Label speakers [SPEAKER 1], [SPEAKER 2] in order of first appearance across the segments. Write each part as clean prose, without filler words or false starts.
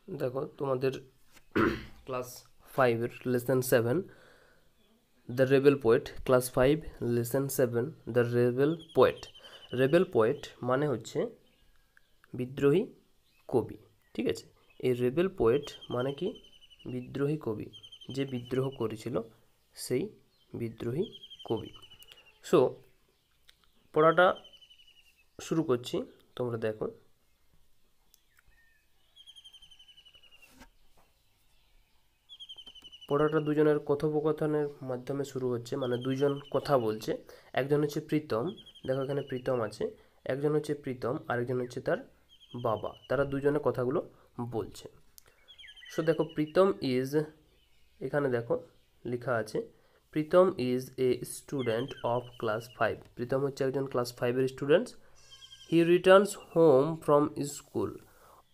[SPEAKER 1] দেখো তোমাদের ক্লাস 5-এর lesson 7 the rebel poet, class 5 lesson 7 the rebel poet. Rebel poet মানে হচ্ছে বিদ্রোহী কবি, ঠিক আছে। এই রেবেল পোয়েট মানে কি? বিদ্রোহী কবি, যে বিদ্রোহ করেছিল সেই বিদ্রোহী কবি। সো পড়াটা শুরু করছি, তোমরা দেখো। পড়াটা দুজনের কথোপকথনের মাধ্যমে শুরু হচ্ছে, মানে দুজন কথা বলছে। একজন হচ্ছে প্রীতম, দেখো এখানে প্রীতম আছে, একজন হচ্ছে প্রীতম, আরেকজন হচ্ছে তার বাবা। তারা দুজনে কথাগুলো বলছে। সো দেখো প্রীতম ইজ, এখানে দেখো লেখা আছে Pritam is a student of class 5। Pritam হচ্ছে একজন ক্লাস 5-এর students. He returns home from school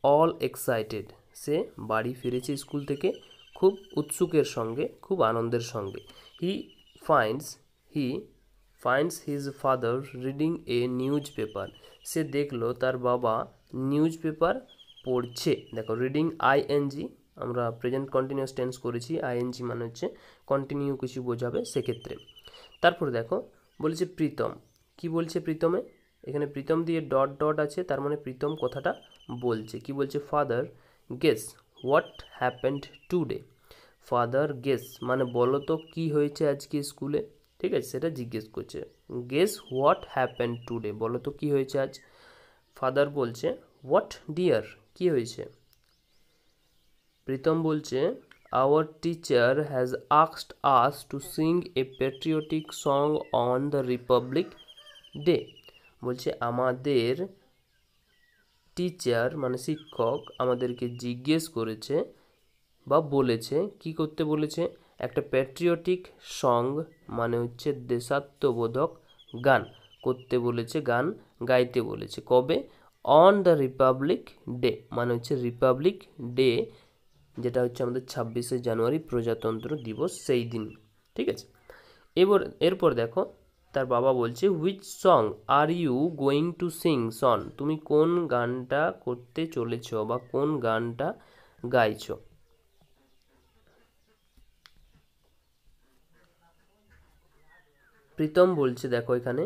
[SPEAKER 1] all excited. সে বাড়ি ফিরেছে স্কুল থেকে খুব উৎসুকের সঙ্গে, খুব আনন্দের সঙ্গে। He finds he finds his father reading a newspaper. সে দেখলো তার বাবা নিউজ পেপার পড়ছে। দেখো রিডিং আইএনজি, আমরা প্রেজেন্ট কন্টিনিউয়াস টেন্স করেছি, আইএনজি মানে হচ্ছে কন্টিনিউ কিছু বোঝাবে সেক্ষেত্রে। তারপরে দেখো বলেছে প্রীতম, কি বলছে প্রীতমে? এখানে প্রীতম দিয়ে ডট ডট আছে, তার মানে প্রীতম কথাটা বলছে। কি বলছে? Father guess what happened today. Father guess মানে বলো তো কি হয়েছে আজকে স্কুলে, ঠিক আছে, সেটা জিজ্ঞেস করছে। গেস হোয়াট হ্যাপেন্ড টুডে, বলো তো কি হয়েছে আজ। ফাদার বলছে হোয়াট ডিয়ার, কি হয়েছে? প্রীতম বলছে our teacher has asked us to Singh A patriotic song on the Republic day. বলছে আমাদের টিচার মানে শিক্ষক আমাদেরকে জিজ্ঞেস করেছে বা বলেছে, কি করতে বলেছে? একটা প্যাট্রিয়টিক সং মানে হচ্ছে দেশাত্মবোধক গান করতে বলেছে, গান গাইতে বলেছে। কবে? অন দ্য রিপাবলিক ডে, মানে হচ্ছে রিপাবলিক ডে, যেটা হচ্ছে আমাদের 26শে জানুয়ারি প্রজাতন্ত্র দিবস, সেই দিন, ঠিক আছে। এরপর দেখো তার বাবা বলছে which song are you going to sing son, তুমি কোন গানটা করতে চলেছ বা কোন গানটা গাইছো। প্রীতম বলছে দেখো এখানে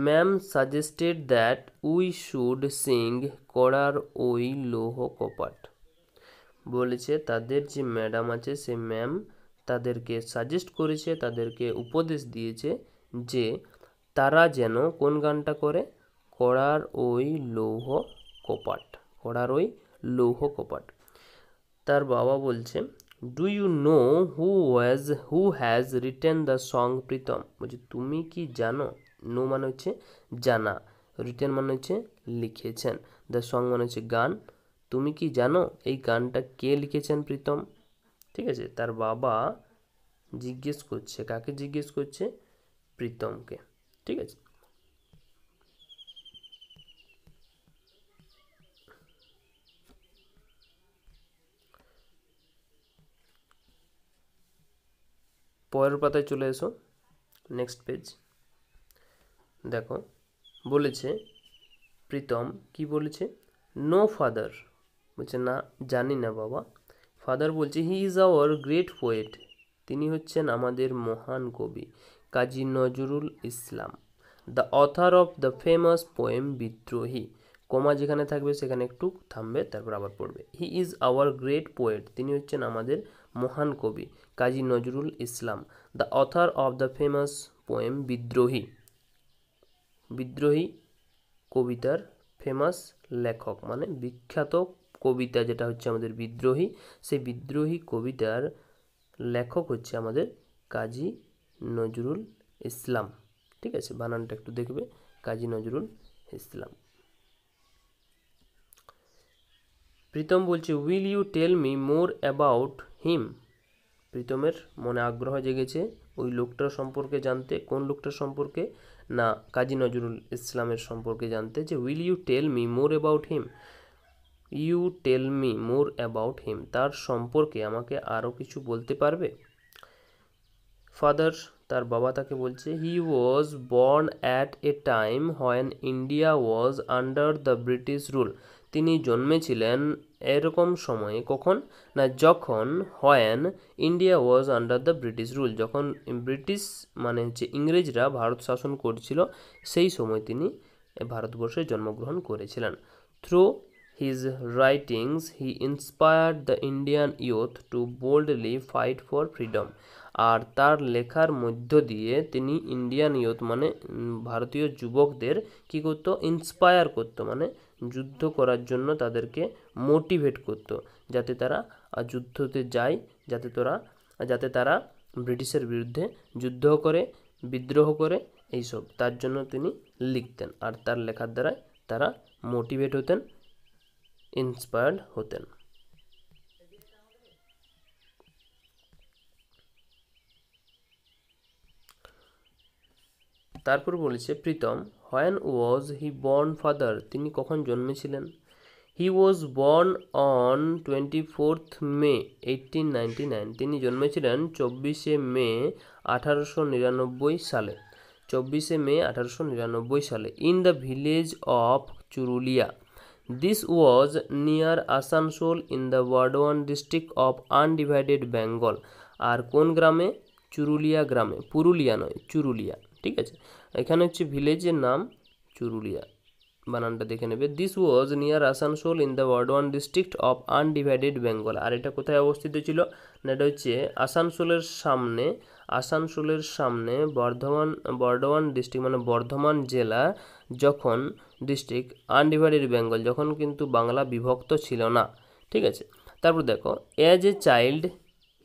[SPEAKER 1] ma'am suggested that we should Singh কড়ার ওই লৌহ কপাট। বলেছে তাদের যে ম্যাডাম আছে সে ম্যাম তাদেরকে সাজেস্ট করেছে, তাদেরকে উপদেশ দিয়েছে যে তারা যেন কোন গানটা করে? কড়ার ওই লৌহ কপাট, কড়ার ওই লৌহ কপাট। তার বাবা বলছে do you know who has written the song Pritam. বলছে তুমি কি জানো? নো মানে হচ্ছে জানা, রিটেন মানে হচ্ছে লিখেছেন, দ্য সং মানে হচ্ছে গান। তুমি কি জানো এই গানটা কে লিখেছেন প্রীতম? ঠিক আছে, তার বাবা জিজ্ঞেস করছে, কাকে জিজ্ঞেস করছে? প্রীতমকে, ঠিক আছে। পরের পাতায় চলে এসো, নেক্সট পেজ। দেখো বলেছে প্রীতম কি বলেছে? নো ফাদার, বলছে না জানি না বাবা। ফাদার বলছে he is our great poet, তিনি হচ্ছেন আমাদের মহান কবি Kazi Nazrul Islam, the author of the famous poem Bidrohi. Comma যেখানে থাকবে সেখানে একটু থামবে, তারপর আবার পড়বে। He is our great poet, তিনি হচ্ছেন আমাদের মহান কবি Kazi Nazrul Islam, the author of the famous poem Bidrohi. Bidrohi কবিতার ফেমাস লেখক মানে বিখ্যাত কবিতা যেটা হচ্ছে আমাদের বিদ্রোহী, সেই বিদ্রোহী কবিতার লেখক হচ্ছে আমাদের কাজী নজরুল ইসলাম, ঠিক আছে। বানানটা একটু দেখবে, কাজী নজরুল ইসলাম। প্রীতম বলছে will you tell me more about him. প্রীতমের মনে আগ্রহ জেগেছে ওই লোকটার সম্পর্কে জানতে। কোন লোকটার সম্পর্কে? না, কাজী নজরুল ইসলামের সম্পর্কে জানতে। যে will you tell me more about him, you tell me more about him, তার সম্পর্কে আমাকে আরও কিছু বলতে পারবে? ফাদার তার বাবা তাকে বলছে he was born at a time when India was under the British rule. তিনি জন্মেছিলেন এরকম সময়ে, কখন না যখন when India was under the British rule, যখন ব্রিটিশ মানে হচ্ছে ইংরেজরা ভারত শাসন করছিল, সেই সময় তিনি ভারতবর্ষে জন্মগ্রহণ করেছিলেন। Through his writings he inspired the Indian youth to boldly fight for freedom. আর তার লেখার মধ্য দিয়ে তিনি ইন্ডিয়ান ইউথ মানে ভারতীয় যুবকদের কী করতো, ইন্সপায়ার করতো, মানে যুদ্ধ করার জন্য তাদেরকে মোটিভেট করতো, যাতে তারা যুদ্ধতে যায়, যাতে তারা ব্রিটিশের বিরুদ্ধে যুদ্ধ করে, বিদ্রোহ করে, এইসব তার জন্য তিনি লিখতেন। আর তার লেখার দ্বারাই তারা মোটিভেট হতেন, ইন্সপায়ার্ড হতেন। তারপর বলেছে Pritam, when was he born father, তিনি কখন জন্মেছিলেন? হি ওয়াজ বর্ন অন 24th মে 1899, তিনি জন্মেছিলেন 24শে মে 1899 সালে, 24শে মে 1899 সালে, in the village of Churulia. This was near Asansol in the Bardhaman district of undivided Bengal. আর কোন গ্রামে? চুরুলিয়া গ্রামে, পুরুলিয়া নয়, চুরুলিয়া, ঠিক আছে। এখানে হচ্ছে ভিলেজের নাম চুরুলিয়া, বানানটা দেখে নেবে। This was near Asansol in the Bardhaman district of undivided Bengal. আর এটা কোথায় অবস্থিত ছিল না, এটা হচ্ছে আসানসোলের সামনে বর্ধমান ডিস্ট্রিক্ট মানে বর্ধমান জেলা, যখন ডিস্ট্রিক্ট আনডিভাইডেড বেঙ্গল, যখন কিন্তু বাংলা বিভক্ত ছিল না, ঠিক আছে। তারপর দেখো, as a child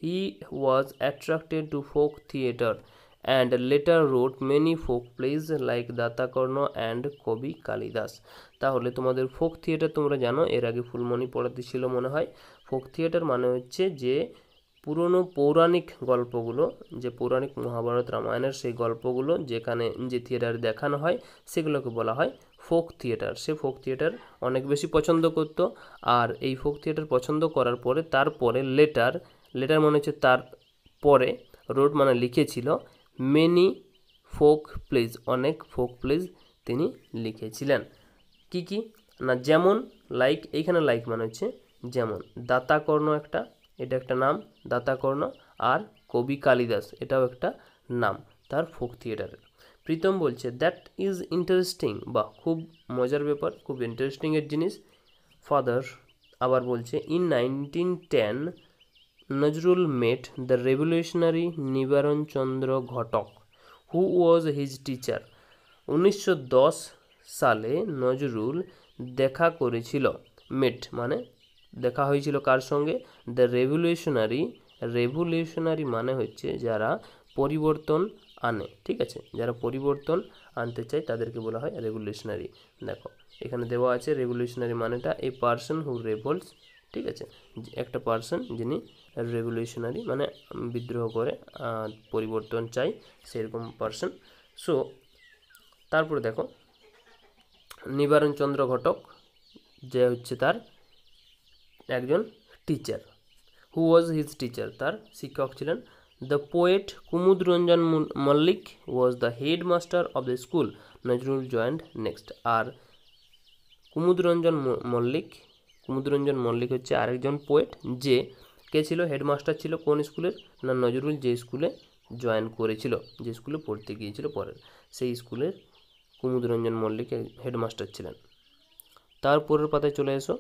[SPEAKER 1] he was attracted to folk theatre and later wrote many folk plays like Datakarna and কবি কালিদাস। তাহলে তোমাদের ফোক থিয়েটার তোমরা জানো, এর আগে ফুলমণি পড়াতে ছিল মনে হয়। ফোক থিয়েটার মানে হচ্ছে যে পুরনো পৌরাণিক গল্পগুলো, যে পৌরাণিক মহাভারত রামায়ণের সেই গল্পগুলো যেখানে যে থিয়েটারে দেখানো হয়, সেগুলোকে বলা হয় ফোক থিয়েটার। সে ফোক থিয়েটার অনেক বেশি পছন্দ করত। আর এই ফোক থিয়েটার পছন্দ করার পরে তারপরে লেটার মানে হচ্ছে তার পরে, রোড মানে লিখেছিল, মেনি ফোক প্লেজ, অনেক ফোক প্লেজ তিনি লিখেছিলেন। কি কি না, যেমন লাইক, এইখানে লাইক মানে হচ্ছে যেমন, দাতাকর্ণ এটা একটা নাম, দাতাকর্ণ, আর কবি কালিদাস এটাও একটা নাম তার ফোক থিয়েটারের। প্রীতম বলছে দ্যাট ইজ ইন্টারেস্টিং, বা খুব মজার ব্যাপার, খুব ইন্টারেস্টিংয়ের জিনিস। ফাদার আবার বলছে in 1910 Nazrul met the revolutionary নিবারণ চন্দ্র ঘটক হু ওয়াজ হিজ টিচার। 1910 সালে নজরুল দেখা করেছিল, মেট মানে দেখা হয়েছিল কার সঙ্গে? দ্য রেভলিউশনারি মানে হচ্ছে যারা পরিবর্তন আনে, ঠিক আছে, যারা পরিবর্তন আনতে চায় তাদেরকে বলা হয় রেভলিউশনারি। দেখো এখানে দেওয়া আছে রেভলিউশনারি মানেটা এ পার্সন হু রেভলস, ঠিক আছে, একটা পার্সন যিনি রেভলিউশনারি মানে বিদ্রোহ করে পরিবর্তন চাই, সেরকম পার্সন। সো তারপরে দেখো নিবারণ চন্দ্র ঘটক যে হচ্ছে তার একজন teacher, who was his teacher, তার শিক্ষক ছিলেন। The poet Kumud Ranjan Mallick was the headmaster of the school Nazrul joined next. আর কুমুদ রঞ্জন মল্লিক হচ্ছে আরেকজন পোয়েট, যে কে ছিল? হেডমাস্টার ছিল কোন স্কুলের না, নজরুল যে স্কুলে জয়েন করেছিল, যে স্কুলে পড়তে গিয়েছিল পরের, সেই স্কুলের কুমুদ রঞ্জন মল্লিক হেডমাস্টার ছিলেন। তারপরের পাতায় চলে এসো।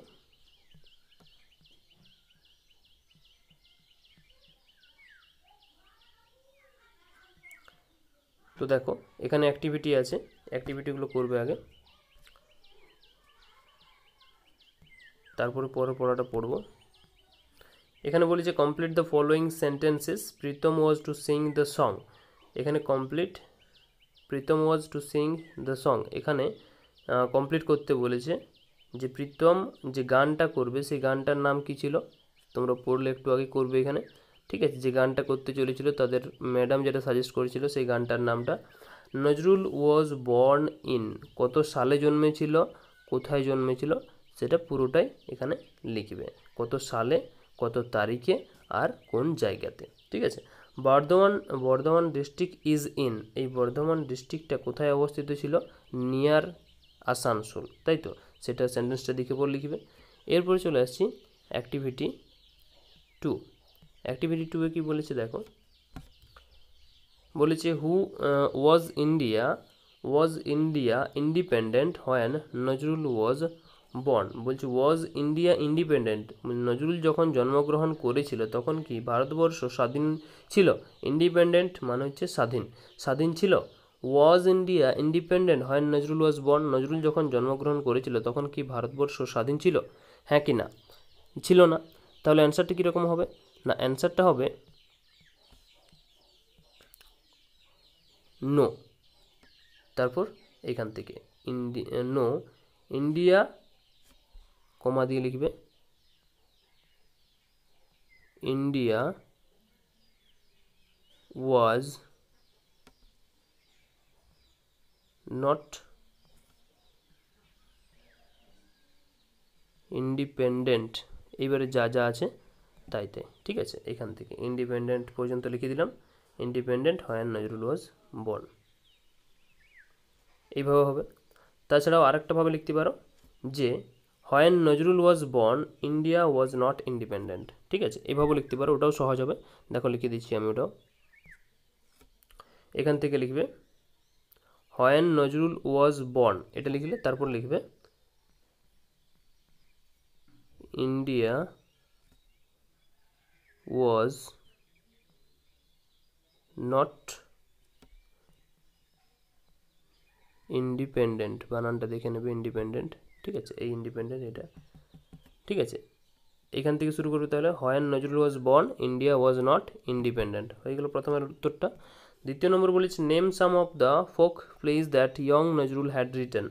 [SPEAKER 1] তো দেখো এখানে অ্যাক্টিভিটি আছে, অ্যাক্টিভিটিগুলো করবে আগে, তারপরে পরের পড়াটা পড়বো। এখানে বলি যে complete the following sentences, Pritam was to sing the song. এখানে complete Pritam was to sing the song, এখানে কমপ্লিট করতে বলেছে। যে প্রীতম যে গানটা করবে সেই গানটার নাম কি ছিল? তোমরা পড়লে একটু আগে করবে এখানে, ঠিক আছে। যে গানটা করতে চলেছিল তাদের ম্যাডাম যেটা সাজেস্ট করেছিল সেই গানটার নামটা নজরুল ওয়াজ বর্ন ইন, কত সালে জন্মেছিল, কোথায় জন্মেছিল, সেটা পুরোটাই এখানে লিখবে, কত সালে, কত তারিখে, আর কোন জায়গাতে, ঠিক আছে। বর্ধমান ডিস্ট্রিক্ট ইজ ইন, এই বর্ধমান ডিস্ট্রিক্টটা কোথায় অবস্থিত ছিল? নিয়ার আসানসোল, তাই তো, সেটা সেন্টেন্সটা দেখে পর লিখবে। এরপরে চলে আসছি অ্যাক্টিভিটি 2। অ্যাক্টিভিটি 2 এ কী বলেছে দেখো, বলেছে who was India independent when Nazrul was born. বলছে ওয়াজ ইন্ডিয়া ইন্ডিপেন্ডেন্ট, নজরুল যখন জন্মগ্রহণ করেছিল তখন কি ভারতবর্ষ স্বাধীন ছিল। ইন্ডিপেন্ডেন্ট মানে হচ্ছে স্বাধীন ছিল। ওয়াজ India independent when Nazrul was born, Nazrul যখন জন্মগ্রহণ করেছিল তখন কি ভারতবর্ষ স্বাধীন ছিল, হ্যাঁ কি না? ছিল না। তাহলে অ্যান্সারটা কীরকম হবে না, অ্যান্সারটা হবে নো। তারপর এখান থেকে নো ইন্ডিয়া কমা দিয়ে লিখবে ইন্ডিয়া ওয়াজ নট ইন্ডিপেন্ডেন্ট, এইবারে যা যা আছে তাই, ঠিক আছে। এখান থেকে ইন্ডিপেন্ডেন্ট পর্যন্ত লিখে দিলাম, independent when Nazrul was born, এইভাবে হবে। তাছাড়াও আরেকটাভাবে লিখতে পারো যে when Nazrul was born India was not independent, ঠিক আছে, এইভাবে লিখতে পারো, ওটাও সহজ হবে। দেখো লিখে দিচ্ছি আমি ওটাও। এখান থেকে লিখবে হোয়েন নজরুল ওয়াজ বর্ন, এটা লিখলে তারপর লিখবে ইন্ডিয়া ওয়াজ নট ইন্ডিপেন্ডেন্ট, বানানটা দেখে নেবে ইন্ডিপেন্ডেন্ট, ঠিক আছে, এই ইন্ডিপেন্ডেন্ট এটা, ঠিক আছে। এখান থেকে শুরু করবে তাহলে when Nazrul was born India was not independent, হয়ে গেল প্রথমের উত্তরটা। দ্বিতীয় নম্বর বলেছে name some of the folk place that young Nazrul had written.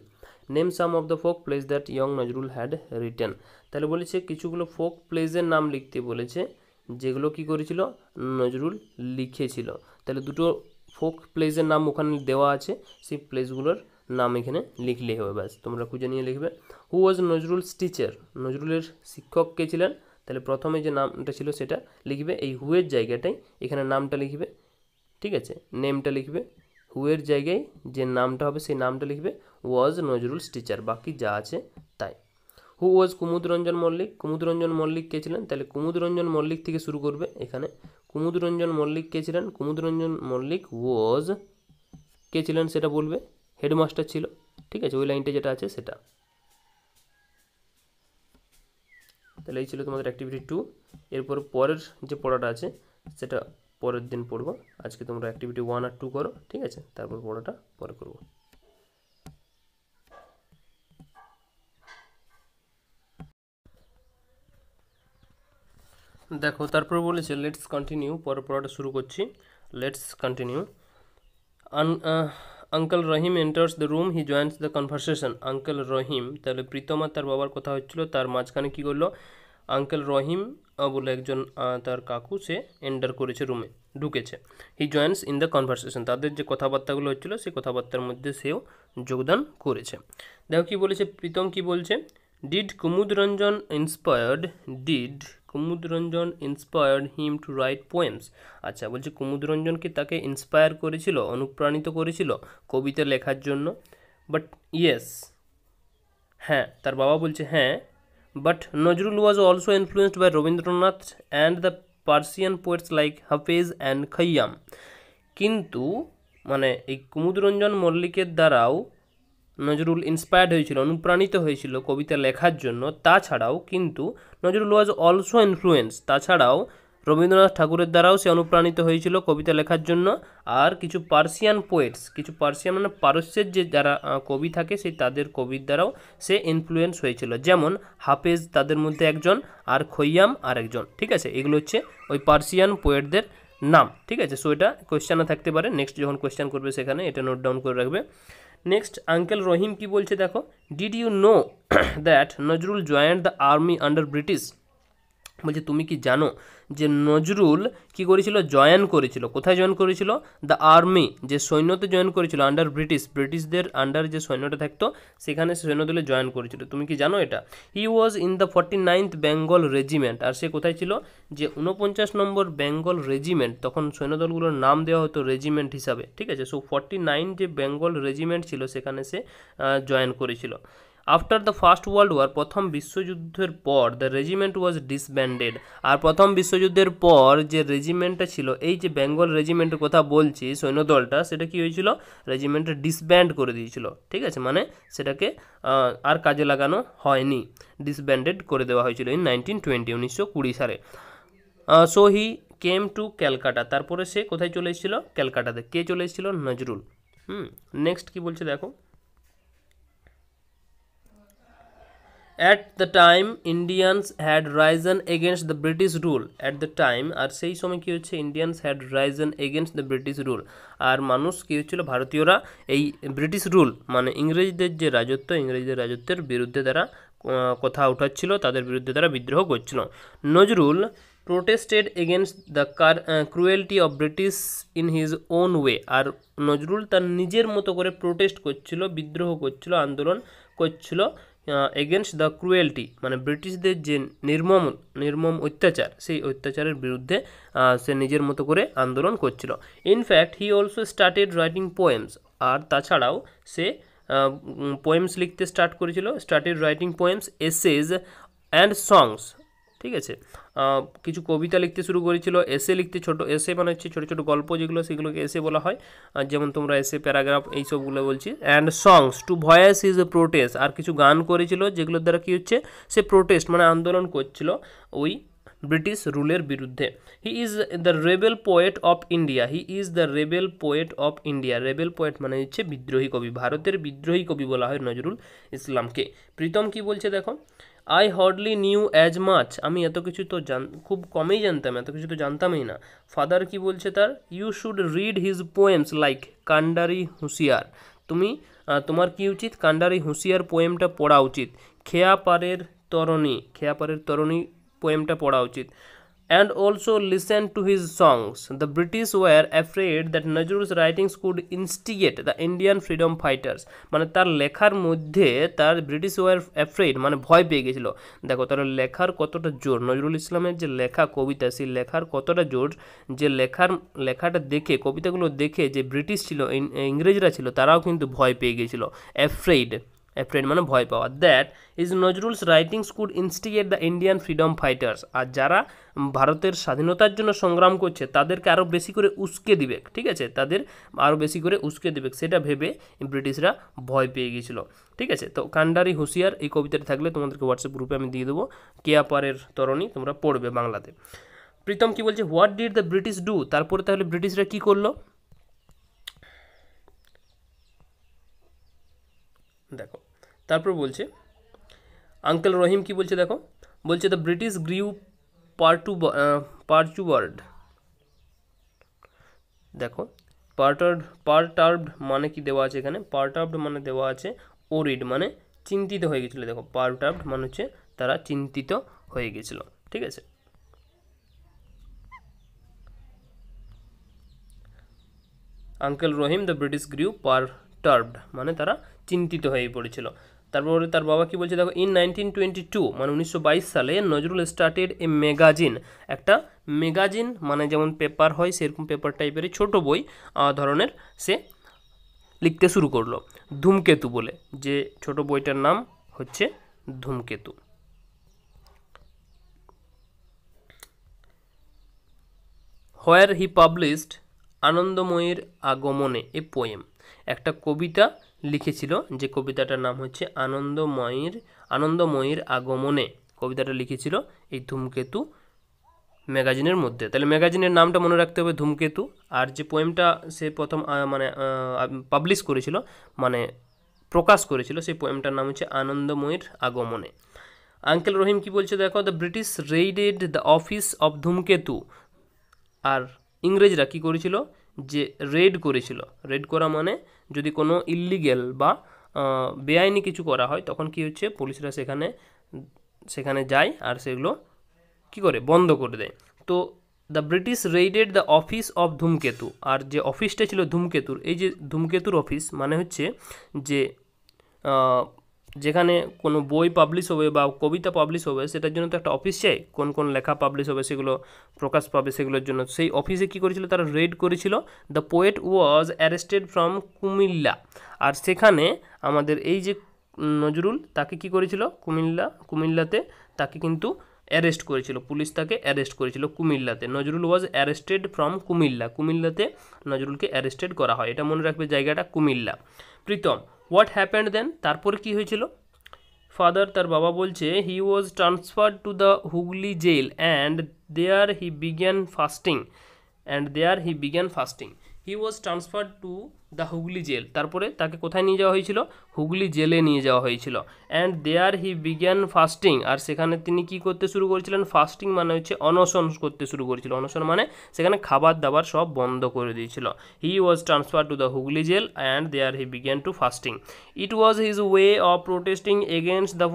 [SPEAKER 1] Name some of the folk place that young Nazrul had written, তাহলে বলেছে কিছুগুলো ফোক প্লেসের নাম লিখতে বলেছে যেগুলো কি করেছিল, নজরুল লিখেছিল। তাহলে দুটো ফোক প্লেসের নাম ওখানে দেওয়া আছে, সেই প্লেসগুলোর নাম এখানে লিখলেই হবে, ব্যাস তোমরা খুঁজে নিয়ে লিখবে। হু ওয়াজ নজরুলস টিচার, নজরুলের শিক্ষক কে ছিলেন, তাহলে প্রথমে যে নামটা ছিল সেটা লিখবে, এই হুয়ের জায়গাটাই এখানে নামটা লিখবে, ঠিক আছে, নেমটা লিখবে, হুয়ের জায়গায় যে নামটা হবে সেই নামটা লিখবে, ওয়াজ নজরুলস টিচার, বাকি যা আছে তাই। হু ওয়াজ কুমুদরঞ্জন মল্লিক, কুমুদরঞ্জন মল্লিক কে ছিলেন, তাহলে কুমুদরঞ্জন মল্লিক থেকে শুরু করবে, এখানে কুমুদরঞ্জন মল্লিক কে ছিলেন, কুমুদরঞ্জন মল্লিক ওয়াজ কে ছিলেন সেটা বলবে, হেডমাস্টার ছিল, ঠিক আছে, ওই লাইনটা যেটা আছে সেটা। তাহলে এই ছিল তোমাদের অ্যাক্টিভিটি 2। এরপর পরের যে পড়াটা আছে সেটা পরের দিন পড়বো, আজকে তোমরা অ্যাক্টিভিটি 1 আর 2 করো, ঠিক আছে, তারপর পড়াটা পরে করবো। দেখো তারপর বলেছে লেটস কন্টিনিউ, পরের পড়াটা শুরু করছি, let's continue. Uncle Rahim enters the room, he joins the conversation. Uncle Rahim, তাহলে প্রীতম আর তার বাবার কথা হচ্ছিল, তার মাঝখানে কী করলো, আঙ্কেল রহিম বলে একজন তার কাকু, সে এন্টার করেছে, রুমে ঢুকেছে। হি জয়েন্টস ইন দ্য কনভারসেশন, তাদের যে কথাবার্তাগুলো হচ্ছিলো সেই কথাবার্তার মধ্যে সেও যোগদান করেছে। দেখো কী বলেছে, প্রীতম কী বলছে, did Kumudranjan inspired him to write poems. আচ্ছা, বলছে কুমুদরঞ্জন কি তাকে ইন্সপায়ার করেছিল, অনুপ্রাণিত করেছিল কবিতা লেখার জন্য। বাট ইয়েস, হ্যাঁ, তার বাবা বলছে হ্যাঁ, but Nazrul was also influenced by Rabindranath and the Persian poets like Hafez and Khayyam. কিন্তু মানে এই কুমুদরঞ্জন মল্লিকের দ্বারাও নজরুল ইন্সপায়ার্ড হয়েছিল, অনুপ্রাণিত হয়েছিল কবিতা লেখার জন্য। তাছাড়াও কিন্তু নজরুল ওয়াজ অলসো ইনফ্লুয়েন্স, তাছাড়াও রবীন্দ্রনাথ ঠাকুরের দ্বারাও সে অনুপ্রাণিত হয়েছিল কবিতা লেখার জন্য। আর কিছু পার্সিয়ান পোয়েটস, কিছু পার্সিয়ান মানে পারস্যের যে যারা কবি থাকে সেই তাদের কবির দ্বারাও সে ইনফ্লুয়েন্স হয়েছিল, যেমন হাফেজ তাদের মধ্যে একজন, আর খৈয়াম আর একজন, ঠিক আছে, এগুলো হচ্ছে ওই পার্সিয়ান পোয়েটদের নাম, ঠিক আছে। সো এটা কোয়েশ্চেনে থাকতে পারে, নেক্সট যখন কোয়েশ্চেন করবে সেখানে এটা নোট ডাউন করে রাখবে। নেক্সট আঙ্কেল রহিম কি বলছে দেখো, did you know that Nazrul joined the army under British. বলছে তুমি কি জানো যে নজরুল কি করেছিল, জয়েন করেছিল, কোথায় জয়েন করেছিল, দ্য আর্মি, যে সৈন্যতে জয়েন করেছিল, আন্ডার ব্রিটিশদের আন্ডার যে সৈন্যটা থাকতো সেখানে সৈন্যদলে জয়েন করেছিল, তুমি কি জানো এটা। He was in the 49th Bengal regiment, আর সে কোথায় ছিল, যে 49 নম্বর বেঙ্গল রেজিমেন্ট, তখন সৈন্যদলগুলোর নাম দেওয়া হতো রেজিমেন্ট হিসাবে, ঠিক আছে। সো 49 যে বেঙ্গল রেজিমেন্ট ছিল সেখানে সে জয়েন করেছিল। After the first world war, প্রথম বিশ্বযুদ্ধের পর দ্য রেজিমেন্ট ওয়াজ ডিসব্যান্ডেড। আর প্রথম বিশ্বযুদ্ধের পর যে রেজিমেন্টটা ছিল, এই যে বেঙ্গল রেজিমেন্টের কথা বলছি, সৈন্যদলটা, সেটা কি হয়েছিল, রেজিমেন্টটা ডিসব্যান্ড করে দিয়েছিল। ঠিক আছে, মানে সেটাকে আর কাজে লাগানো হয়নি, ডিসব্যান্ডেড করে দেওয়া হয়েছিল ইন 1920, 1920 সালে। So he came to Calcutta, তারপরে সে কোথায় চলে এসেছিল, ক্যালকাটাতে। কে চলে এসেছিল, নজরুল। নেক্সট কি বলছে দেখো, at the time Indians had risen against the British rule, at the time, আর সেই সময় কি হচ্ছে, Indians had risen against the British rule, আর মানুষ কি হচ্ছিল, ভারতীয়রা এই ব্রিটিশ রুল মানে ইংরেজদের যে রাজত্ব, ইংরেজদের রাজত্বের বিরুদ্ধে তারা কথা উঠাচ্ছিল, তাদের বিরুদ্ধে তারা বিদ্রোহ করছিল। Nazrul protested against the cruelty of British in his own way, আর নজরুল তার নিজের মতো করে প্রোটেস্ট করছিল, বিদ্রোহ করছিল, আন্দোলন করছিল এগেনস্ট দ্য ক্রুয়েলটি, মানে ব্রিটিশদের যে নির্মম অত্যাচার, সেই অত্যাচারের বিরুদ্ধে সে নিজের মতো করে আন্দোলন করছিল। In fact he also started writing poems, আর তাছাড়াও সে পোয়েমস লিখতে স্টার্ট করেছিল, started writing poems, essays and songs. ঠিক আছে, কিছু কবিতা লিখতে শুরু করেছিল, এসে লিখতে, ছোট এসে মানে হচ্ছে ছোটো ছোটো গল্প যেগুলো, সেগুলোকে এসে বলা হয়, যেমন তোমরা এসে, প্যারাগ্রাফ, এইসবগুলো বলছি। And songs to voice is a protest, আর কিছু গান করেছিল যেগুলোর দ্বারা কী হচ্ছে, সে প্রোটেস্ট মানে আন্দোলন করছিল ওই ব্রিটিশ রুলের বিরুদ্ধে। He is the rebel poet of India, he is the rebel poet of India, rebel poet মানে হচ্ছে বিদ্রোহী কবি, ভারতের বিদ্রোহী কবি বলা হয় নজরুল ইসলামকে। প্রীতম কি বলছে দেখো, I hardly new as much, আমি এত কিছু তো খুব কমই জানতাম, এত কিছু তো জানতামই না। ফাদার কি বলছে তার, you should read his poems like Kandari Hushiyar, তুমি তোমার কি উচিত, কান্ডারি হুঁশিয়ার পোয়েমটা পড়া উচিত। খেয়াপাড়ের তরণী পোয়েমটা পড়া উচিত। and also listen to his songs. The British were afraid that Nazrul's writings could instigate the Indian freedom fighters, মানে তার লেখার মধ্যে তার ব্রিটিশ ওয়ার অ্যাফ্রেড মানে ভয় পেয়ে গেছিল। দেখো তার লেখার কতটা জোর, নজরুল ইসলামের যে লেখা কবিতা, সেই লেখার কতটা জোর, যে লেখাটা দেখে, কবিতাগুলো দেখে যে ব্রিটিশ ছিল, ইংরেজরা ছিল, তারাও কিন্তু ভয় পেয়ে গেছিল। অ্যাফ্রেড মানে ভয় পাওয়া। That is Nazrul's writings could instigate the Indian freedom fighters, আর যারা ভারতের স্বাধীনতার জন্য সংগ্রাম করছে তাদেরকে আরও বেশি করে উস্কে দিবে। ঠিক আছে, তাদের আরও বেশি করে উস্কে দিবে, সেটা ভেবে ব্রিটিশরা ভয় পেয়ে গিয়েছিল। ঠিক আছে, তো কান্ডারি হুঁশিয়ার এই কবিতাটা থাকলে তোমাদেরকে হোয়াটসঅ্যাপ গ্রুপে আমি দিয়ে দেবো, কেয়াপাড়ের তরণী, তোমরা পড়বে বাংলাতে। প্রীতম কি বলছে, what did the British do, তারপরে তাহলে ব্রিটিশরা কি করলো দেখো, তারপর বলছে আঙ্কেল রহিম কি বলছে দেখো, বলছে দ্য ব্রিটিশ গ্রিউ পারচুবার্ড, দেখো পারটার্বড মানে কি দেওয়া আছে এখানে, পারটার্বড মানে দেওয়া আছে ওরিড মানে চিন্তিত হয়ে গেছিলো। দেখো পারটার্বড মানে হচ্ছে তারা চিন্তিত হয়ে গেছিল। ঠিক আছে, uncle Rahim the British grew perturbed মানে তারা চিন্তিত হয়ে পড়েছিল। তারপরে তার বাবা কি বলছে দেখো, ইন 1922 মানে 1922 সালে নজরুল স্টার্টেড এ ম্যাগাজিন, একটা ম্যাগাজিন মানে যেমন পেপার হয় সেরকম পেপার টাইপের ছোট বই ধরনের সে লিখতে শুরু করলো, ধূমকেতু বলে, যে ছোট বইটার নাম হচ্ছে ধূমকেতু। হোয়ার হি পাবলিশড আনন্দময়ীর আগমনে এ পোয়েম, একটা কবিতা লিখেছিল, যে কবিতাটার নাম হচ্ছে আনন্দময়ীর আগমনে, কবিতাটা লিখেছিল এই ধূমকেতু ম্যাগাজিনের মধ্যে। তাহলে ম্যাগাজিনের নামটা মনে রাখতে হবে ধূমকেতু, আর যে পোয়েমটা সে প্রথম মানে পাবলিশ করেছিল মানে প্রকাশ করেছিল, সেই পোয়েমটার নাম হচ্ছে আনন্দময়ীর আগমনে। আঙ্কেল রহিম কি বলছে দেখো, the British raided the office of Dhumketu, আর ইংরেজরা কি করেছিল, যে রেড করেছিল, রেড করা মানে যদি কোনো ইল্লিগেল বা বেআইনি কিছু করা হয় তখন কি হচ্ছে, পুলিশরা সেখানে যায় আর সেগুলো কি করে বন্ধ করে দেয়। তো the British raided the office of Dhumketu, আর যে অফিসটা ছিল ধূমকেতুর, এই যে ধূমকেতুর অফিস মানে হচ্ছে যে যেখানে কোনো বই পাবলিশ হবে বা কবিতা পাবলিশ হবে সেটার জন্য তো একটা অফিস চাই, কোন কোন লেখা পাবলিশ হবে সেগুলো প্রকাশ পাবে সেগুলোর জন্য, সেই অফিসে কী করেছিল তারা রেড করেছিল। The poet was arrested from Comilla, আর সেখানে আমাদের এই যে নজরুল তাকে কি করেছিল কুমিল্লাতে তাকে কিন্তু অ্যারেস্ট করেছিল, পুলিশ তাকে অ্যারেস্ট করেছিল কুমিল্লাতে। নজরুল ওয়াজ অ্যারেস্টেড ফ্রম কুমিল্লাতে নজরুলকে অ্যারেস্টেড করা হয়, এটা মনে রাখবে জায়গাটা Comilla. Pritam, what happened then, তারপরে কি হয়েছিল? ফাদার, তার বাবা বলছে, he was transferred to the Hooghly jail and there he began fasting he was transferred to the Hooghly jail, তারপরে তাকে কোথায় নিয়ে যাওয়া হয়েছিল? হুগলি জেলে নিয়ে যাওয়া হয়েছিল। And there he began fasting, আর সেখানে তিনি কি করতে শুরু করেছিলেন? ফাস্টিং মানে হচ্ছে অনশন করতে শুরু করেছিল। অনশন মানে সেখানে খাবার দাবার সব বন্ধ করে দিয়েছিল। He was transferred to the Hooghly jail and there he began to fasting. It was his way of protesting against the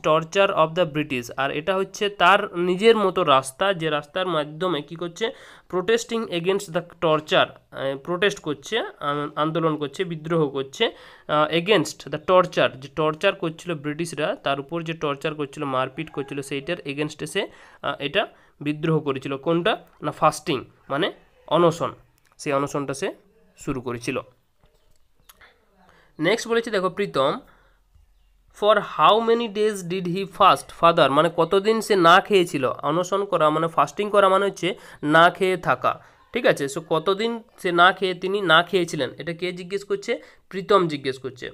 [SPEAKER 1] torture of the British, আর এটা হচ্ছে তার নিজের মতো রাস্তা, যে রাস্তার মাধ্যমে কি করছে? Protesting against the torture, protest করছে, আন্দোলন করছে, বিদ্রোহ করছে, এগেনস্ট দ্য টর্চার, যে টর্চার করছিল ব্রিটিশরা, তার উপর যে টর্চার করছিল, মারপিট করছিল, সেইটার এগেনস্টে সে এটা বিদ্রোহ করেছিল। কোনটা? না ফাস্টিং মানে অনশন, সেই অনশনটা সে শুরু করেছিল। নেক্সট বলেছে দেখো, Pritam for how many days did he fast father, মানে কতদিন সে না খেয়েছিল? অনশন করা মানে ফাস্টিং করা মানে হচ্ছে না খেয়ে থাকা, ঠিক আছে? সো কতদিন সে তিনি না খেয়েছিলেন, এটা কে জিজ্ঞেস করছে? প্রীতম জিজ্ঞেস করছে।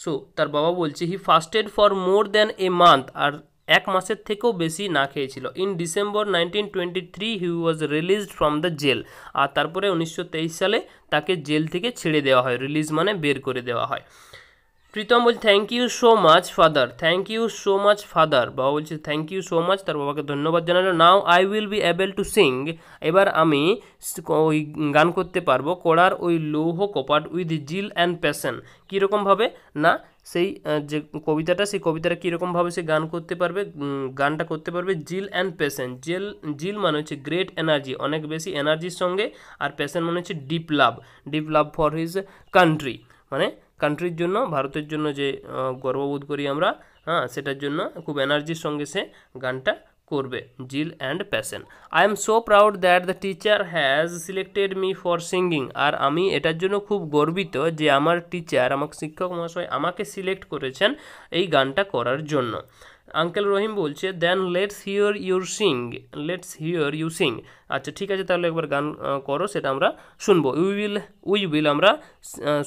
[SPEAKER 1] সো তার বাবা বলছে, he fasted for more than a month, আর 1 মাসের থেকেও বেশি না খেয়েছিল। In December 1923 he was released from the jail, আর তারপরে 1923 সালে তাকে জেল থেকে ছেড়ে দেওয়া হয়, রিলিজ মানে বের করে দেওয়া হয়। প্রীতম বলছে, thank you so much father, বাবা বলছে থ্যাংক ইউ সো মাচ, তার বাবাকে ধন্যবাদ জানালো। Now I will be able to Singh, এবার আমি ওই গান করতে পারবো, কড়ার ওই লৌহ কপাট উইথ জিল অ্যান্ড প্যাশন, কীরকমভাবে? না সেই যে কবিতাটা, সেই কবিতাটা কীরকমভাবে সে গানটা করতে পারবে? জিল অ্যান্ড প্যাশন, জিল মানে হচ্ছে গ্রেট এনার্জি, অনেক বেশি এনার্জির সঙ্গে, আর প্যাশন মানে হচ্ছে deep love for his country, মানে কান্ট্রির জন্য, ভারতের জন্য যে গর্ববোধ করি আমরা, সেটার জন্য খুব এনার্জির সঙ্গে সে গানটা করবে, zeal and passion. I am so proud that the teacher has selected me for singing, আর আমি এটার জন্য খুব গর্বিত যে আমার টিচার, আমার শিক্ষক মহাশয় আমাকে সিলেক্ট করেছেন এই গানটা করার জন্য। আঙ্কেল রহিম বলছে, then let's here you Singh, আচ্ছা ঠিক আছে, তাহলে একবার গান করো, সেটা আমরা শুনবো। উই উইল আমরা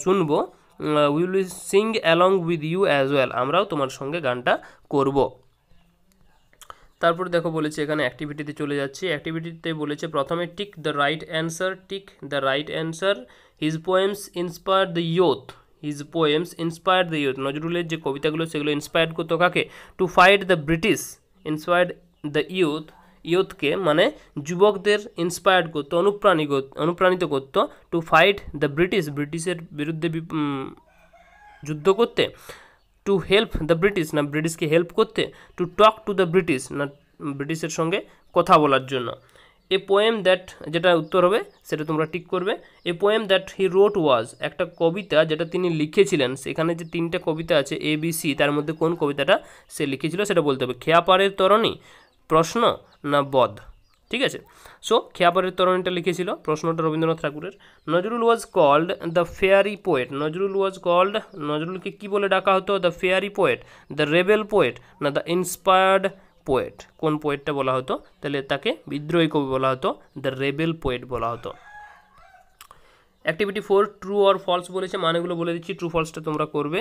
[SPEAKER 1] শুনবো, we will sing along with you as well, আমরাও তোমার সঙ্গে গানটা করব। তারপর দেখো বলেছে এখানে অ্যাক্টিভিটিতে চলে যাচ্ছে। অ্যাক্টিভিটিতে বলেছে প্রথমে tick the right answer, his poems inspire the youth, নজরুলের যে কবিতাগুলো সেগুলো ইন্সপায়ার্ড করতো কাকে? To fight the British, inspired the ইয়ুথকে মানে যুবকদের ইন্সপায়ার্ড করতো, অনুপ্রাণিত করতো, টু ফাইট দ্য ব্রিটিশের বিরুদ্ধে যুদ্ধ করতে, টু হেল্প দ্য ব্রিটিশ না ব্রিটিশকে হেল্প করতে, to talk to the British না ব্রিটিশের সঙ্গে কথা বলার জন্য। এ পোয়েম দ্যাট, যেটা উত্তর হবে সেটা তোমরা টিক করবে। এ পোয়েম দ্যাট হি রোট ওয়াজ, একটা কবিতা যেটা তিনি লিখেছিলেন, সেখানে যে 3টে কবিতা আছে ABC, তার মধ্যে কোন কবিতাটা সে লিখেছিল সেটা বলতে হবে। খেয়াপাড়ের তরণী, প্রশ্ন না বধ, ঠিক আছে? সো খেয়াপাড়ের তরণীটা লিখেছিল, প্রশ্নটা রবীন্দ্রনাথ ঠাকুরের। Nazrul was called the fairy poet, নজরুলকে কি বলে ডাকা হতো? The fairy poet, the rebel poet না দ্য ইন্সপায়ার্ড পোয়েট, কোন পোয়েটটা বলা হতো? তাহলে তাকে বিদ্রোহী কবি বলা হতো, দ্য রেবেল পোয়েট বলা হতো। অ্যাক্টিভিটি 4 ট্রু অর ফলস বলেছে, মানেগুলো বলে দিচ্ছি, ট্রু ফলসটা তোমরা করবে।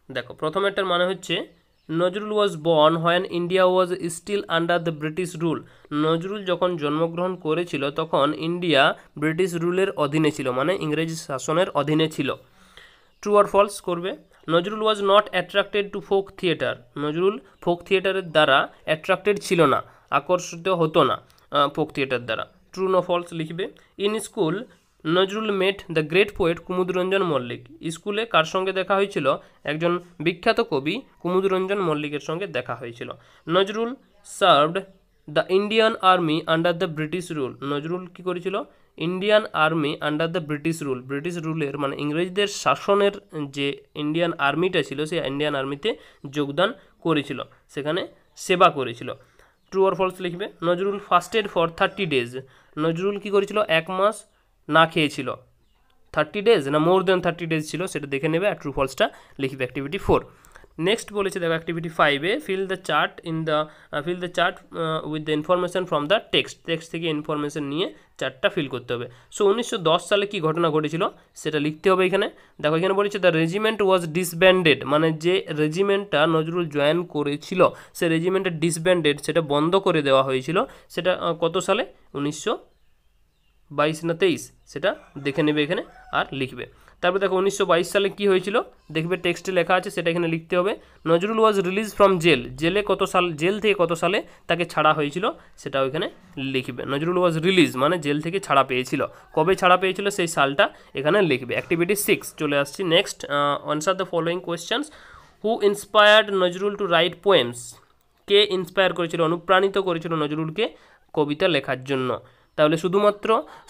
[SPEAKER 1] দেখো প্রথমেরটার মানে হচ্ছে, Nazrul was born when India was still under the British rule, Nazrul যখন জন্মগ্রহণ করেছিল তখন ইন্ডিয়া ব্রিটিশ রুলের অধীনে ছিল, মানে ইংরেজি শাসনের অধীনে ছিল। ট্রু অর ফলস করবে। Nazrul was not attracted to folk theatre, Nazrul folk থিয়েটারের দ্বারা অ্যাট্রাক্টেড ছিল না, আকর্ষিত হতো না ফোক থিয়েটার দ্বারা। ট্রু না ফলস লিখবে। In school Nazrul met the great poet Kumudranjan Mallik, স্কুলে কার সঙ্গে দেখা হয়েছিল? একজন বিখ্যাত কবি কুমুদরঞ্জন মল্লিকের সঙ্গে দেখা হয়েছিল। Nazrul served the Indian army under the British rule, Nazrul কী করেছিল? Indian army under the British rule, British রুলের মানে ইংরেজদের শাসনের যে ইন্ডিয়ান আর্মিটা ছিল, সেই ইন্ডিয়ান আর্মিতে যোগদান করেছিল, সেখানে সেবা করেছিল। ট্রু অর ফলস লিখবে। Nazrul fasted for 30 days, Nazrul কী করেছিল? 1 মাস না খেয়েছিল, 30 days না মোর দেন 30 days ছিল সেটা দেখে নেবে আর ট্রু ফলসটা লিখবে অ্যাক্টিভিটি 4। নেক্সট বলেছে দেখো অ্যাক্টিভিটি 5-এ fill the chart with the information from the text থেকে ইনফরমেশন নিয়ে চার্টটা ফিল করতে হবে। সো 1910 সালে কি ঘটনা ঘটেছিল সেটা লিখতে হবে এখানে। দেখো এখানে বলেছে দ্য রেজিমেন্ট ওয়াজ ডিসব্যান্ডেড, মানে যে রেজিমেন্টটা নজরুল জয়েন করেছিল সে রেজিমেন্টের ডিসব্যান্ডেড, সেটা বন্ধ করে দেওয়া হয়েছিল। সেটা কত সালে? 1922 না 23, সেটা দেখে নেবে এখানে আর লিখবে। তারপর দেখো 1922 সালে কি হয়েছিল দেখবে টেক্সটে লেখা আছে, সেটা এখানে লিখতে হবে। নজরুল ওয়াজ রিলিজ ফ্রম জেল, জেল থেকে কত সালে তাকে ছাড়া হয়েছিল সেটাও এখানে লিখবে। নজরুল ওয়াজ রিলিজ মানে জেল থেকে ছাড়া পেয়েছিল, কবে ছাড়া পেয়েছিল সেই সালটা এখানে লিখবে। অ্যাক্টিভিটি 6 চলে আসছি। Next, answer the following questions. Who inspired Nazrul to write poems? কে ইন্সপায়ার করেছিল, অনুপ্রাণিত করেছিল নজরুলকে কবিতা লেখার জন্য? তাহলে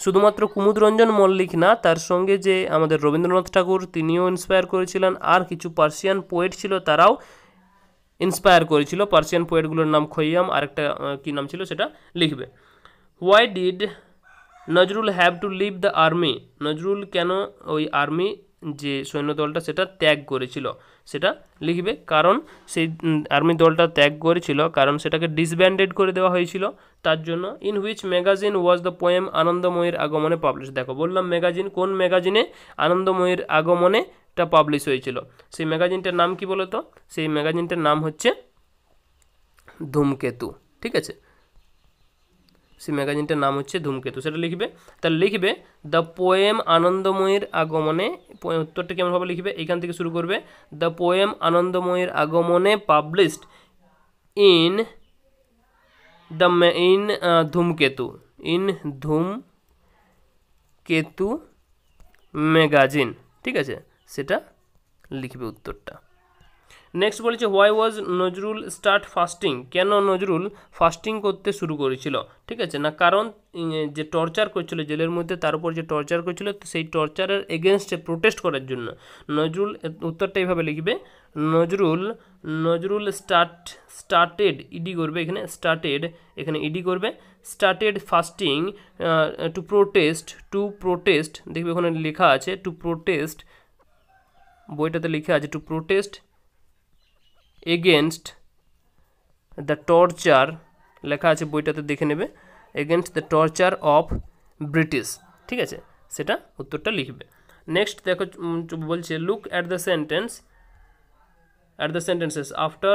[SPEAKER 1] শুধুমাত্র কুমুদরঞ্জন মল্লিক না, তার সঙ্গে যে আমাদের রবীন্দ্রনাথ ঠাকুর তিনিও ইন্সপায়ার করেছিলেন, আর কিছু পার্সিয়ান পোয়েট ছিল তারাও ইন্সপায়ার করেছিল। পার্সিয়ান পোয়েটগুলোর নাম খৈয়াম, আরেকটা কী নাম ছিল সেটা লিখবে। Why did Nazrul have to leave the army? Nazrul কেন ওই আর্মি যে সৈন্য দলটা সেটা ত্যাগ করেছিল সেটা লিখবে। কারণ সেই আর্মি দলটা ত্যাগ করেছিল কারণ সেটাকে ডিসব্যান্ডেড করে দেওয়া হয়েছিল তার জন্য। In which magazine was the poem আনন্দময়ীর আগমনে পাবলিশ? দেখো বললাম ম্যাগাজিন, কোন ম্যাগাজিনে আনন্দময়ীর আগমনেটা পাবলিশ হয়েছিল? সেই ম্যাগাজিনটার নাম কি বলো তো? সেই ম্যাগাজিনটার নাম হচ্ছে ধূমকেতু। ঠিক আছে, সেই ম্যাগাজিনটার নাম হচ্ছে ধূমকেতু, সেটা লিখবে। তাহলে লিখবে দ্য পোয়েম আনন্দময়ীর আগমনে, উত্তরটা কেমনভাবে লিখবে এইখান থেকে শুরু করবে। দ্য পোয়েম আনন্দময়ীর আগমনে পাবলিশড ইন ধূমকেতু, ধূমকেতু ম্যাগাজিন। ঠিক আছে, সেটা লিখবে উত্তরটা। নেক্সট বলেছে why was Nazrul start fasting? কেন নজরুল ফাস্টিং করতে শুরু করেছিল? ঠিক আছে না, কারণ যে টর্চার করছিল জেলের মধ্যে তার উপর যে টর্চার করছিল সেই টর্চারের এগেনস্টে প্রোটেস্ট করার জন্য নজরুল, উত্তরটা এইভাবে লিখবে। নজরুল স্টার্টেড ইডি করবে এখানে, এখানে ইডি করবে। স্টার্টেড ফাস্টিং টু প্রোটেস্ট, দেখবে ওখানে লেখা আছে টু প্রোটেস্ট, বইটাতে লেখা আছে two protest against the torture, লেখা আছে বইটাতে দেখে নেবে, against the torture of British. ঠিক আছে, সেটা উত্তরটা লিখবে। নেক্সট দেখো বলছে look at the sentences. After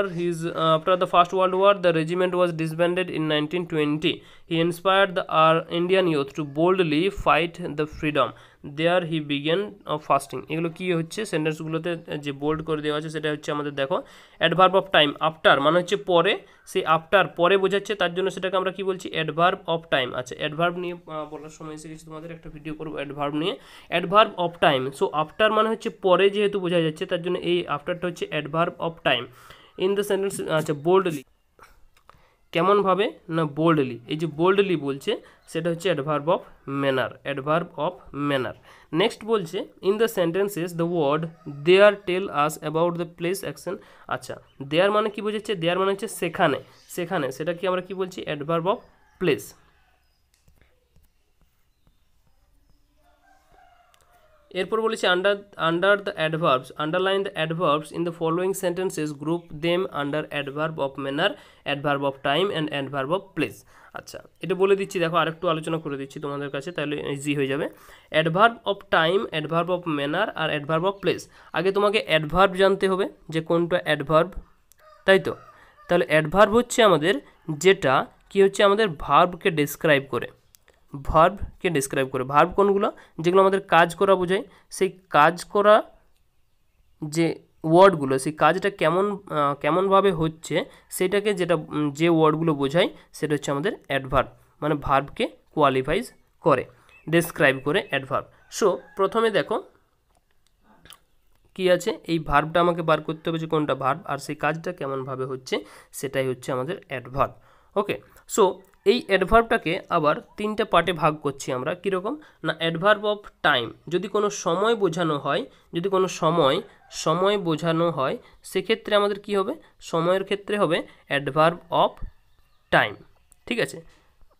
[SPEAKER 1] the First World War, the regiment was disbanded in 1920. He inspired the Indian youth to boldly fight the freedom. There he began fasting. এগুলো কি হচ্ছে সেন্টেন্সগুলোতে যে বোল্ড করে দেওয়া আছে সেটা হচ্ছে আমাদের দেখো অ্যাডভার্ব অফ টাইম। আফটার মানে হচ্ছে পরে, সেই আফটার পরে বোঝাচ্ছে, তার জন্য সেটাকে আমরা কি বলছি? Adverb of time. আচ্ছা, অ্যাডভার্ব নিয়ে বলার সময় এসে গেছে, তোমাদের একটা ভিডিও করবো অ্যাডভার্ব নিয়ে, adverb of time. So after মানে হচ্ছে পরে যেহেতু বোঝা যাচ্ছে তার জন্য এই আফটারটা হচ্ছে adverb of time. In the sentence, আচ্ছা বোল্ডলি কেমনভাবে না বোল্ডলি, এই যে বোল্ডলি বলছে সেটা হচ্ছে অ্যাডভার্ব অফ ম্যানার। নেক্সট বলছে in the sentences the word there tell us about the place action. আচ্ছা, দেয়ার মানে কি বোঝাচ্ছে? দেয়ার মানে হচ্ছে সেখানে, সেটা কি আমরা কি বলছি? Adverb of place. এরপর বলেছি underline the adverbs in the following sentences, group them under adverb of manner, adverb of time and adverb of place. আচ্ছা, এটা বলে দিচ্ছি, দেখো আরেকটু আলোচনা করে দিচ্ছি তোমাদের কাছে, তাহলে ইজি হয়ে যাবে। Adverb of time, adverb of manner আর অ্যাডভার্ব অফ প্লেস। আগে তোমাকে অ্যাডভার্ব জানতে হবে যে কোনটা অ্যাডভার্ব, তাই তো? তাহলে অ্যাডভার্ব হচ্ছে আমাদের যেটা কি হচ্ছে আমাদের ভার্বকে ডেসক্রাইব করে, ভার্ব কোনগুলো? যেগুলো আমাদের কাজ করা বোঝায়, সেই কাজ করা যে ওয়ার্ডগুলো, সেই কাজটা কেমনভাবে হচ্ছে সেটাকে যে ওয়ার্ডগুলো বোঝায় সেটা হচ্ছে আমাদের অ্যাডভার্ব, মানে ভার্বকে কোয়ালিফাইজ করে, ডেসক্রাইব করে অ্যাডভার্ব। সো প্রথমে দেখো কি আছে, এই ভার্বটা আমাকে বার করতে হবে যে কোনটা ভার্ব আর সেই কাজটা কেমনভাবে হচ্ছে সেটাই হচ্ছে আমাদের অ্যাডভার্ব। ওকে, সো এই অ্যাডভার্বটাকে আবার তিনটা পার্টে ভাগ করছি আমরা। কীরকম না, অ্যাডভার্ব অফ টাইম, যদি কোনো সময় বোঝানো হয়, সেক্ষেত্রে আমাদের কি হবে? সময়ের ক্ষেত্রে হবে অ্যাডভার্ব অফ টাইম। ঠিক আছে,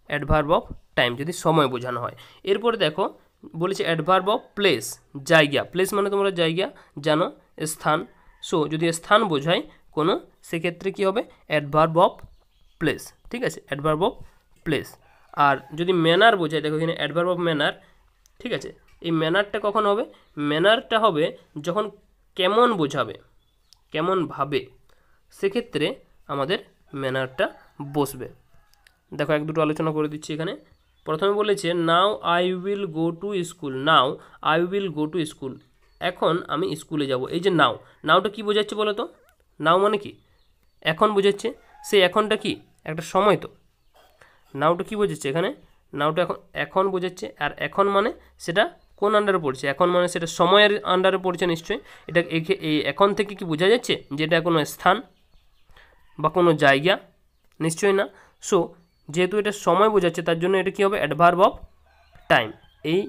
[SPEAKER 1] অ্যাডভার্ব অফ টাইম যদি সময় বোঝানো হয়। এরপরে দেখো বলেছে অ্যাডভার্ব অফ প্লেস, জায়গা। প্লেস মানে তোমরা জায়গা জানো, স্থান। সো যদি স্থান বোঝায় কোনো, সেক্ষেত্রে কী হবে, অ্যাডভার্ব অফ প্লেস। ঠিক আছে, অ্যাডভার্ব অফ প্লেস। আর যদি ম্যানার বোঝায়, দেখো এখানে অ্যাডভার্ব অফ ম্যানার। ঠিক আছে, এই ম্যানারটা কখন হবে? ম্যানারটা হবে যখন কেমন বোঝাবে, কেমন ভাবে, সেক্ষেত্রে আমাদের ম্যানারটা বসবে। দেখো এক দুটো আলোচনা করে দিচ্ছি এখানে। প্রথমে বলেছে now I will go to school, now I will go to school, এখন আমি স্কুলে যাব। এই যে নাও, নাওটা কি বোঝাচ্ছে বলো তো? নাও মানে কি? এখন বোঝাচ্ছে। সে এখনটা কি একটা সময়, তো নাওটা কি বোঝাচ্ছে এখানে? নাওটা এখন এখন বোঝাচ্ছে। আর এখন মানে সেটা কোন আন্ডারে পড়ছে? এখন মানে সেটা সময়ের আন্ডারে পড়ছে নিশ্চয়ই। এটা এই এখন থেকে কি বোঝা যাচ্ছে যে এটা কোনো স্থান বা কোনো জায়গা? নিশ্চয়ই না। সো যেহেতু এটা সময় বোঝাচ্ছে, তার জন্য এটা কী হবে, অ্যাডভার্ব অফ টাইম। এই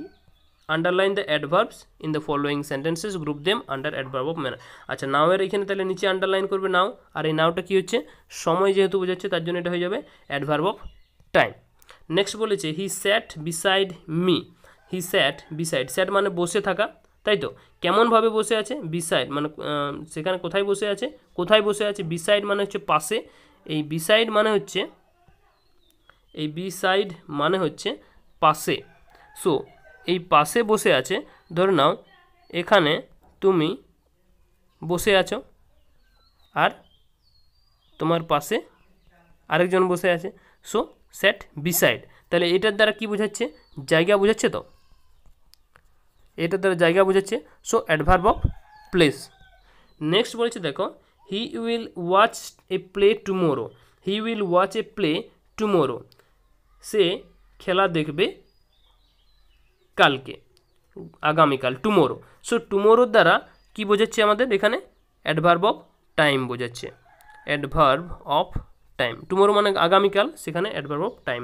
[SPEAKER 1] underline the adverbs in the following sentences, group them under adverb of manner. আচ্ছা, নাওয়ের এখানে তাহলে নিচে আন্ডারলাইন করবে নাও, আর এই নাওটা কী হচ্ছে, সময় যেহেতু বোঝাচ্ছে, তার জন্য এটা হয়ে যাবে অ্যাডভার্ব অফ টাইম। নেক্সট বলেছে হি স্যাট বিসাইড মি, হি স্যাট বিসাইড, স্যাট মানে বসে থাকা, তাই তো? কেমনভাবে বসে আছে? বিসাইড মানে সেখানে কোথায় বসে আছে, কোথায় বসে আছে? বিসাইড মানে হচ্ছে পাশে। এই বিসাইড মানে হচ্ছে, এই বিসাইড মানে হচ্ছে পাশে। সো এই পাশে বসে আছে, ধরে নাও এখানে তুমি বসে আছো আর তোমার পাশে আরেকজন বসে আছে। সো স্যাট বিসাইড, তাহলে এটার দ্বারা কি বোঝাচ্ছে? জায়গা বোঝাচ্ছে। তো এটার দ্বারা জায়গা বোঝাচ্ছে। So adverb of place. Next বলেছে দেখো, he will watch a play tomorrow, he will watch a play tomorrow, সে খেলা দেখবে কালকে, আগামীকাল, টুমোরো। সো টুমোরোর দ্বারা কি বোঝাচ্ছে আমাদের এখানে? অ্যাডভার্ব অফ টাইম বোঝাচ্ছে, অ্যাডভার্ব অফ টাইম। টুমোরো মানে আগামীকাল, সেখানে অ্যাডভার্ব অফ টাইম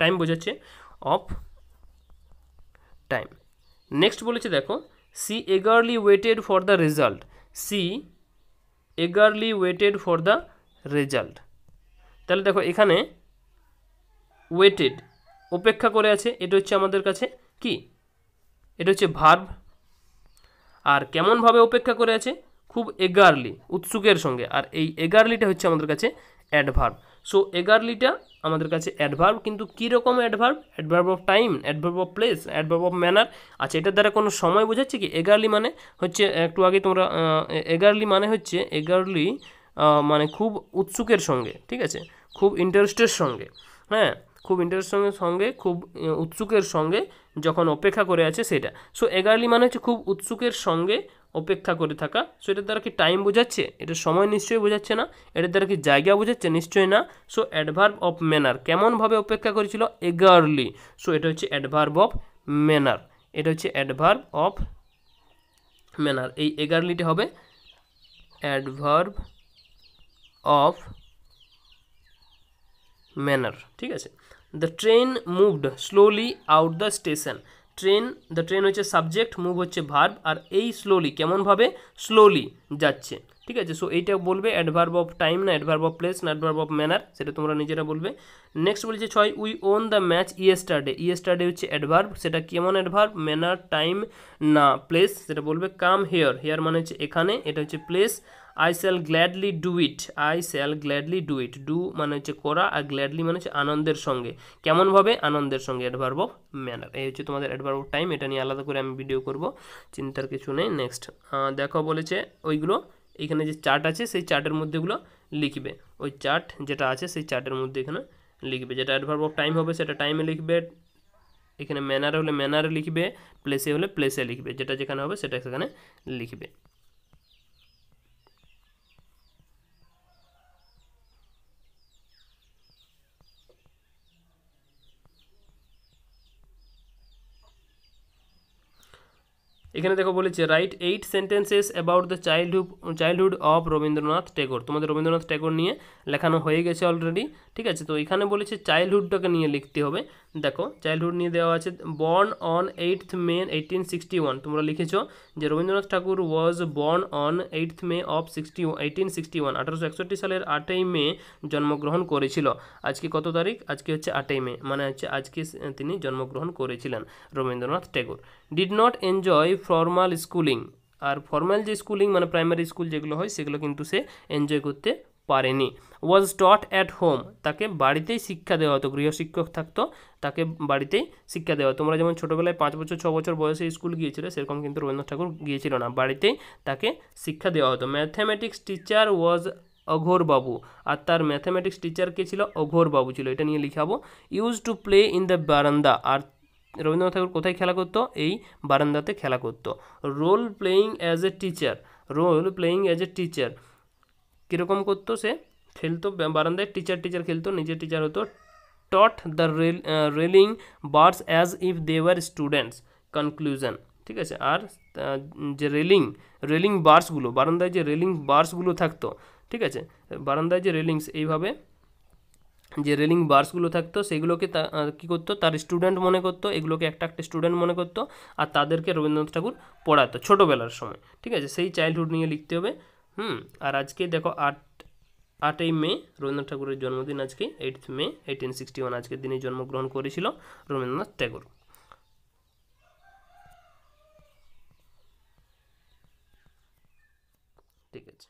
[SPEAKER 1] টাইম বোঝাচ্ছে, অফ টাইম। নেক্সট বলেছে দেখো, she eagerly waited for the result, she eagerly waited for the result. তাহলে দেখো এখানে ওয়েটেড, অপেক্ষা করে আছে, এটা হচ্ছে আমাদের কাছে কি, এটা হচ্ছে ভার্ব। আর কেমনভাবে অপেক্ষা করে আছে? খুব এগারলি, উৎসুকের সঙ্গে। আর এই এগারলিটা হচ্ছে আমাদের কাছে অ্যাডভার্ব। সো এগারলিটা আমাদের কাছে অ্যাডভার্ব, কিন্তু কীরকম adverb? Adverb of time, adverb of place, adverb of manner. আচ্ছা, এটার দ্বারা কোনো সময় বোঝাচ্ছে কি? এগারলি মানে হচ্ছে, একটু আগে তোমরা এগারলি মানে হচ্ছে, এগারলি মানে খুব উৎসুকের সঙ্গে, ঠিক আছে, খুব ইন্টারেস্টের সঙ্গে, হ্যাঁ, খুব ইন্টারেস্টের সঙ্গে, খুব উৎসুকের সঙ্গে যখন অপেক্ষা করে আছে সেটা। সো এগারলি মানে হচ্ছে খুব উৎসুকের সঙ্গে অপেক্ষা করে থাকা। সো এটার দ্বারা কি টাইম বোঝাচ্ছে? এটা সময় নিশ্চয়ই বোঝাচ্ছে না। এটার দ্বারা কি জায়গা বোঝাচ্ছে? নিশ্চয়ই না। সো অ্যাডভার্ব অফ ম্যানার, কেমনভাবে অপেক্ষা করেছিল? এগারলি। সো এটা হচ্ছে অ্যাডভার্ব অফ ম্যানার, এটা হচ্ছে অ্যাডভার্ব অফ ম্যানার। এই এগারলিটা হবে অ্যাডভার্ব অফ ম্যানার, ঠিক আছে। The train moved slowly out the station, train, the train হচ্ছে সাবজেক্ট, মুভ হচ্ছে ভার্ব, আর এই স্লোলি কেমনভাবে? স্লোলি যাচ্ছে, ঠিক আছে। সো এইটা বলবে অ্যাডভার্ব অফ টাইম না অ্যাডভার্ব অফ প্লেস না অ্যাডভার্ব অফ ম্যানার, সেটা তোমরা নিজেরা বলবে। নেক্সট বলেছে 6, we won the match yesterday, yesterday হচ্ছে অ্যাডভার্ব, সেটা কেমন অ্যাডভার্ব? ম্যানার, টাইম না প্লেস, সেটা বলবে কাম হেয়ার, হেয়ার মানে হচ্ছে এখানে, এটা হচ্ছে place. I shall gladly do it, I shall gladly do it, do মানে হচ্ছে করা, আর গ্ল্যাডলি মানে হচ্ছে আনন্দের সঙ্গে। কেমনভাবে? আনন্দের সঙ্গে, অ্যাডভার্ব অফ ম্যানার। এই হচ্ছে তোমাদের অ্যাডভার্ব অফ টাইম, এটা নিয়ে আলাদা করে আমি ভিডিও করব, চিন্তার কিছু নেই। নেক্সট দেখো বলেছে ওইগুলো, এখানে যে চার্ট আছে সেই চার্টের মধ্যেগুলো লিখবে, ওই চার্ট যেটা আছে সেই চার্টের মধ্যে এখানে লিখবে। যেটা অ্যাডভার্ব অফ টাইম হবে সেটা টাইমে লিখবে, এখানে ম্যানার হলে ম্যানারে লিখবে, প্লেসে হলে প্লেসে লিখবে, যেটা যেখানে হবে সেটা সেখানে লিখবে। এখানে দেখো বলেছে right 8 sentences about the childhood of Rabindranath Tagore. তোমাদের রবীন্দ্রনাথ টেগোর নিয়ে লেখানো হয়ে গেছে অলরেডি, ঠিক আছে। তো এখানে বলেছে চাইল্ডহুডটাকে নিয়ে লিখতে হবে। দেখো চাইল্ডহুড নিয়ে দেওয়া আছে, বর্ন অন 8th মে 1861। তোমরা লিখেছো যে Rabindranath Thakur was born on 8th May of 1861, 1861 সালের 8ই মে জন্মগ্রহণ করেছিল। আজকে কত তারিখ? আজকে হচ্ছে 8ই মে, মানে হচ্ছে আজকে তিনি জন্মগ্রহণ করেছিলেন Rabindranath Tagore. Did not enjoy formal schooling. আর ফর্মাল যে স্কুলিং মানে প্রাইমারি স্কুল যেগুলো হয় সেগুলো কিন্তু সে এনজয় করতে পারেনি। ওয়াজ টট অ্যাট হোম, তাকে বাড়িতেই শিক্ষা দেওয়া হতো, গৃহশিক্ষক থাকতো, তাকে বাড়িতেই শিক্ষা দেওয়া হতো। তোমরা যেমন ছোটোবেলায় 5 বছর 6 বছর বয়সে স্কুল গিয়েছিলে, সেরকম কিন্তু রবীন্দ্রনাথ ঠাকুর গিয়েছিল না, বাড়িতেই তাকে শিক্ষা দেওয়া হতো। ম্যাথামেটিক্স টিচার ওয়াজ অঘোর বাবু, আর তার ম্যাথামেটিক্স টিচার কে ছিল? অঘোর বাবু ছিল। এটা নিয়ে লিখাবো। Use to play in the বারান্দা, আর রবীন্দ্রনাথ ঠাকুর কোথায় খেলা করতো? এই বারান্দাতে খেলা করতো। Role playing as a teacher, role playing as a teacher কীরকম করতো? সে খেলতো বারান্দায়, টিচার খেলতো, নিজে টিচার হতো। Taught the railing birds as if they were students, conclusion, ঠিক আছে। আর যে রেলিং বার্সগুলো, বারান্দায় যে রেলিং বার্সগুলো থাকতো, ঠিক আছে, বারান্দায় যে রেলিংস, এইভাবে যে রেলিং বার্সগুলো থাকতো সেগুলোকে কী করতো? তার স্টুডেন্ট মনে করতো, এগুলোকে একটা স্টুডেন্ট মনে করতো, আর তাদেরকে রবীন্দ্রনাথ ঠাকুর পড়াতো ছোটোবেলার সময়, ঠিক আছে। সেই চাইল্ডহুড নিয়ে লিখতে হবে। আর আজকে দেখো 8ই মে রবীন্দ্রনাথ ঠাকুরের জন্মদিন, আজকে 8th মে 1861, আজকের দিনে জন্মগ্রহণ করেছিল রবীন্দ্রনাথ ঠাকুর। ঠিক আছে।